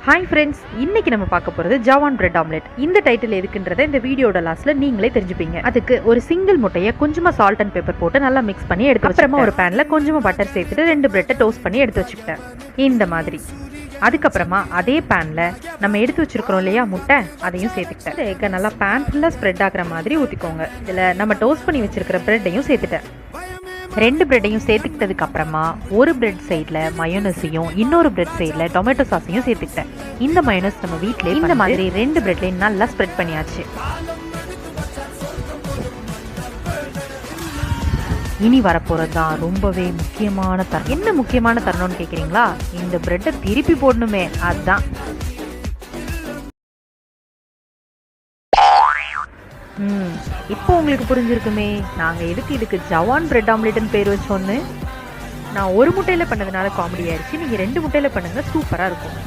Hi friends, இன்னைக்கு நம்ம பார்க்க போகிறது ஜவான் பிரெட் ஆம்லெட். இந்த டைட்டில் எதுக்குன்றதை இந்த வீடியோட லாஸ்ட்டில் நீங்களே தெரிஞ்சுப்பீங்க. அதுக்கு ஒரு சிங்கிள் முட்டையை கொஞ்சமாக சால்ட் அண்ட் பெப்பர் போட்டு நல்லா மிக்ஸ் பண்ணி எடுத்து அப்புறமா ஒரு பேனில் கொஞ்சமாக பட்டர் சேர்த்துட்டு 2 பிரெட்டை டோஸ்ட் பண்ணி எடுத்து வச்சுக்கிட்டேன் இந்த மாதிரி. அதுக்கப்புறமா அதே பேனில் நம்ம எடுத்து வச்சுருக்கிறோம் இல்லையா முட்டை, அதையும் சேர்த்துக்கிட்டேன். எக்கை நல்லா பேன் ஃபுல்லாக ஸ்ப்ரெட் ஆகிற மாதிரி ஊற்றிக்கோங்க. இதில் நம்ம டோஸ்ட் பண்ணி வச்சுருக்கிற பிரெட்டையும் சேர்த்துட்டேன். 2 பிரெட்டையும் சேர்த்துக்கிட்டதுக்கு அப்புறமா ஒரு பிரெட் சைடில் மயோனஸையும் இன்னொரு பிரெட் சைடில் டொமேட்டோ சாஸையும் சேர்த்துக்கிட்டேன். இந்த மயோனஸ் நம்ம வீட்டிலே இந்த மாதிரி 2 பிரெட்லையும் நல்லா ஸ்ப்ரெட் பண்ணியாச்சு. இனி வரப்போகிறது தான் ரொம்பவே முக்கியமான தருணம். என்ன முக்கியமான தருணம்னு கேட்குறீங்களா? இந்த பிரெட்டை திருப்பி போடணுமே, அதுதான். இப்போ உங்களுக்கு புரிஞ்சிருக்குமே நாங்கள் இதுக்கு ஜவான் பிரெட் ஆம்லெட்னு பேர் வச்சோன்னு. நான் ஒரு முட்டையில் பண்ணதுனால காமெடி ஆயிடுச்சு. நீங்கள் 2 முட்டையில் பண்ணுங்கள், சூப்பராக இருக்கும்.